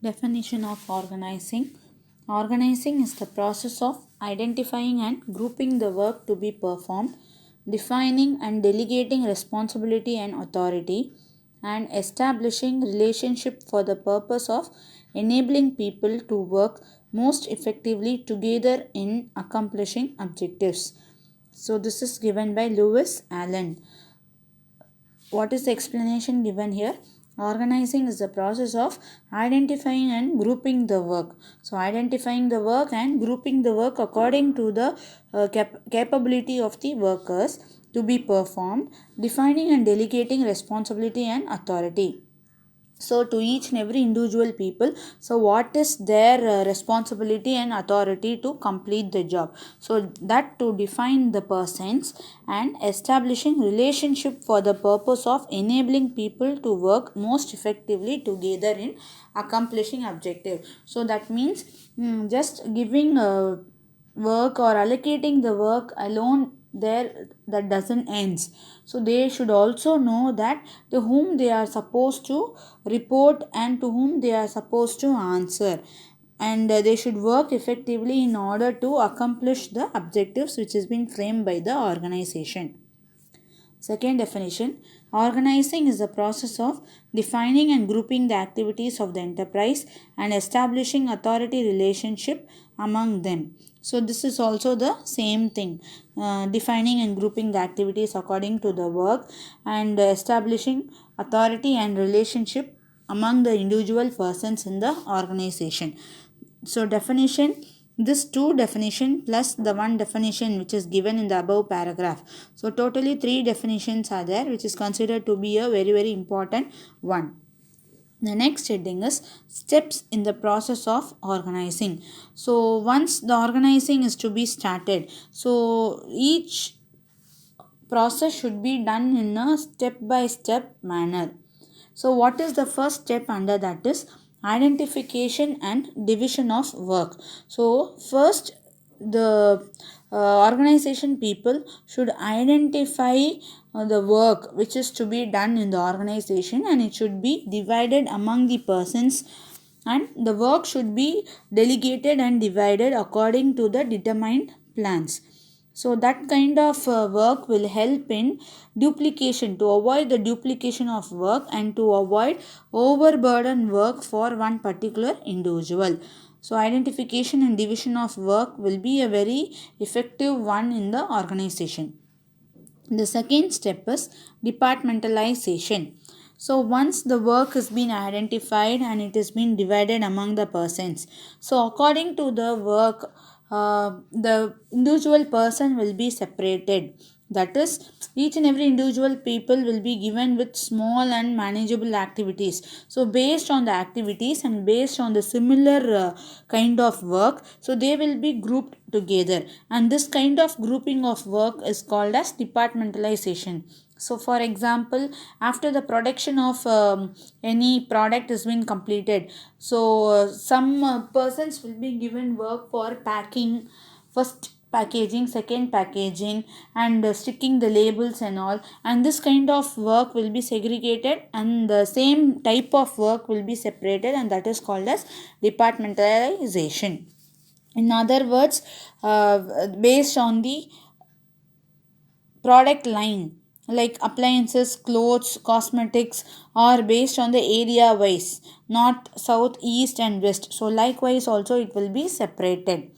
Definition of organizing. Organizing is the process of identifying and grouping the work to be performed, defining and delegating responsibility and authority, and establishing relationship for the purpose of enabling people to work most effectively together in accomplishing objectives. So this is given by Lewis Allen. What is the explanation given here? Organizing is the process of identifying and grouping the work. So, identifying the work and grouping the work according to the capability of the workers to be performed, defining and delegating responsibility and authority. So to each and every individual people, so what is their responsibility and authority to complete the job, so that to define the persons and establishing relationship for the purpose of enabling people to work most effectively together in accomplishing objective. So that means just giving work or allocating the work alone there, that doesn't ends. So they should also know that to whom they are supposed to report and to whom they are supposed to answer, and they should work effectively in order to accomplish the objectives which has been framed by the organization. Second definition, organizing is the process of defining and grouping the activities of the enterprise and establishing authority relationship among them. So this is also the same thing, defining and grouping the activities according to the work and establishing authority and relationship among the individual persons in the organization. So definition, this two definition plus the one definition which is given in the above paragraph. So totally three definitions are there, which is considered to be a very important one. The next heading is steps in the process of organizing. So once the organizing is to be started, so each process should be done in a step by step manner. So what is the first step under that is identification and division of work. So first the organization people should identify the work which is to be done in the organization, and it should be divided among the persons, and the work should be delegated and divided according to the determined plans. So that kind of work will help in duplication, to avoid the duplication of work and to avoid overburden work for one particular individual. So identification and division of work will be a very effective one in the organization. The second step is departmentalization. So once the work has been identified and it has been divided among the persons, so according to the work, the individual person will be separated. That is, each and every individual people will be given with small and manageable activities. So based on the activities and based on the similar kind of work, so they will be grouped together, and this kind of grouping of work is called as departmentalization. So for example, after the production of any product has been completed, so some persons will be given work for packing, first packaging, second packaging, and sticking the labels and all, and this kind of work will be segregated and the same type of work will be separated, and that is called as departmentalization. In other words, based on the product line like appliances, clothes, cosmetics, are based on the area wise, north, south, east, and west. So likewise also it will be separated.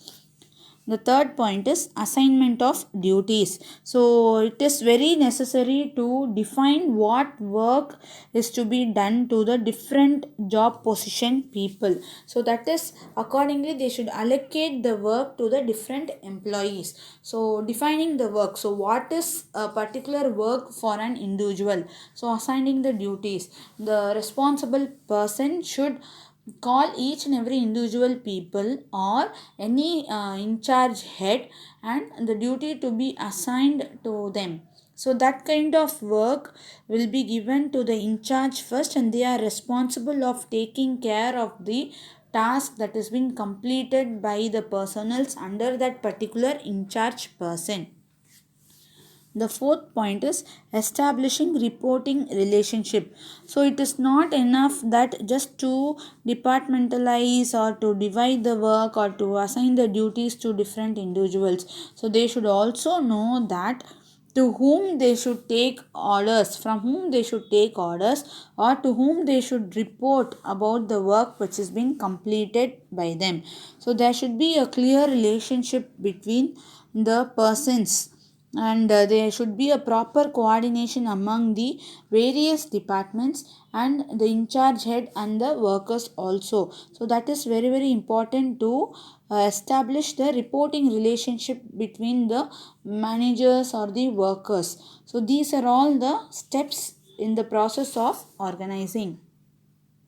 The third point is assignment of duties. So it is very necessary to define what work is to be done to the different job position people. So that is accordingly they should allocate the work to the different employees. So defining the work. So what is a particular work for an individual? So assigning the duties. The responsible person should call each and every individual people or any in charge head and the duty to be assigned to them. So that kind of work will be given to the in charge first, and they are responsible of taking care of the task that is being completed by the personals under that particular in charge person. The fourth point is establishing reporting relationship. So it is not enough that just to departmentalize or to divide the work or to assign the duties to different individuals. So they should also know that to whom they should take orders, from whom they should take orders, or to whom they should report about the work which is being completed by them. So there should be a clear relationship between the persons, and there should be a proper coordination among the various departments and the in charge head and the workers also. So that is very very important to establish the reporting relationship between the managers or the workers. So these are all the steps in the process of organizing.